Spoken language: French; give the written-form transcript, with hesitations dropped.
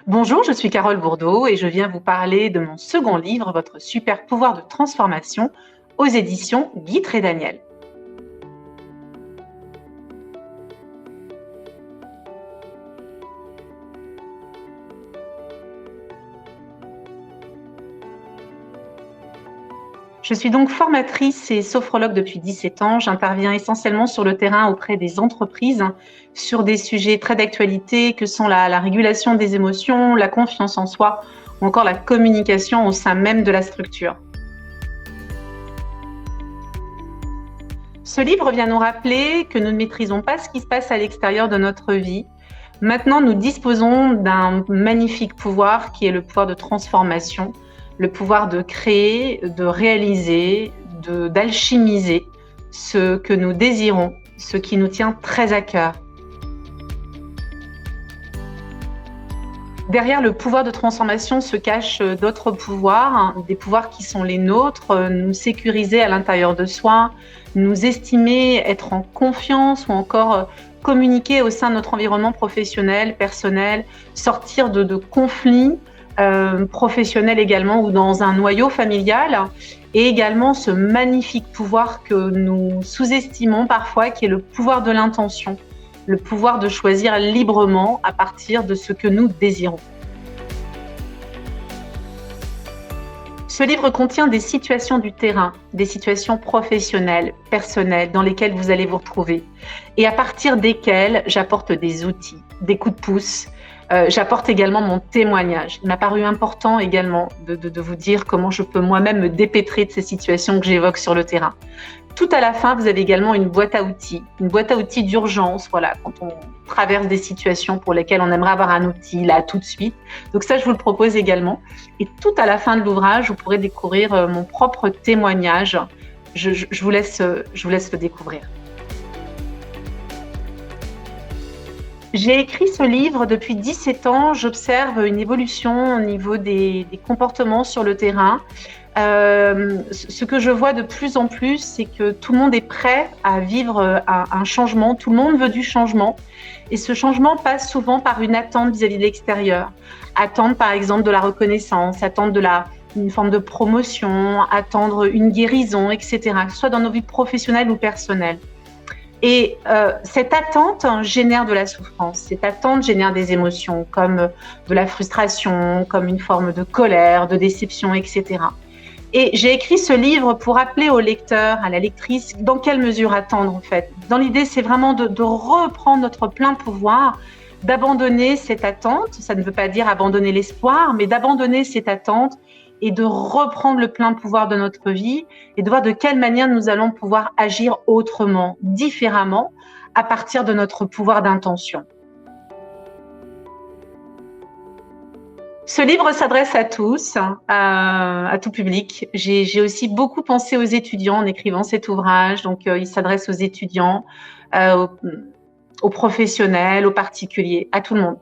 Bonjour, je suis Carole Bourdeau et je viens vous parler de mon second livre, Votre super pouvoir de transformation, aux éditions Guîtres et Daniel. Je suis donc formatrice et sophrologue depuis 17 ans. J'interviens essentiellement sur le terrain auprès des entreprises sur des sujets très d'actualité que sont la régulation des émotions, la confiance en soi ou encore la communication au sein même de la structure. Ce livre vient nous rappeler que nous ne maîtrisons pas ce qui se passe à l'extérieur de notre vie. Maintenant, nous disposons d'un magnifique pouvoir qui est le pouvoir de transformation, le pouvoir de créer, de réaliser, d'alchimiser ce que nous désirons, ce qui nous tient très à cœur. Derrière le pouvoir de transformation se cachent d'autres pouvoirs, des pouvoirs qui sont les nôtres, nous sécuriser à l'intérieur de soi, nous estimer, être en confiance ou encore communiquer au sein de notre environnement professionnel, personnel, sortir de conflits professionnels également ou dans un noyau familial, et également ce magnifique pouvoir que nous sous-estimons parfois, qui est le pouvoir de l'intention, le pouvoir de choisir librement à partir de ce que nous désirons. Ce livre contient des situations du terrain, des situations professionnelles, personnelles, dans lesquelles vous allez vous retrouver, et à partir desquelles j'apporte des outils, des coups de pouce. J'apporte également mon témoignage. Il m'a paru important également de vous dire comment je peux moi-même me dépêtrer de ces situations que j'évoque sur le terrain. Tout à la fin, vous avez également une boîte à outils d'urgence, voilà, quand on traverse des situations pour lesquelles on aimerait avoir un outil là tout de suite. Donc ça, je vous le propose également. Et tout à la fin de l'ouvrage, vous pourrez découvrir mon propre témoignage. Je vous laisse le découvrir. J'ai écrit ce livre depuis 17 ans. J'observe une évolution au niveau des comportements sur le terrain. Ce que je vois de plus en plus, c'est que tout le monde est prêt à vivre un changement. Tout le monde veut du changement. Et ce changement passe souvent par une attente vis-à-vis de l'extérieur. Attendre, par exemple, de la reconnaissance, attendre une forme de promotion, attendre une guérison, etc., que ce soit dans nos vies professionnelles ou personnelles. Et cette attente génère de la souffrance, cette attente génère des émotions comme de la frustration, comme une forme de colère, de déception, etc. Et j'ai écrit ce livre pour rappeler au lecteur, à la lectrice, dans quelle mesure attendre en fait. Dans l'idée, c'est vraiment de reprendre notre plein pouvoir, d'abandonner cette attente. Ça ne veut pas dire abandonner l'espoir, mais d'abandonner cette attente et de reprendre le plein pouvoir de notre vie et de voir de quelle manière nous allons pouvoir agir autrement, différemment, à partir de notre pouvoir d'intention. Ce livre s'adresse à tous, à tout public. J'ai aussi beaucoup pensé aux étudiants en écrivant cet ouvrage. Donc, il s'adresse aux étudiants, aux professionnels, aux particuliers, à tout le monde.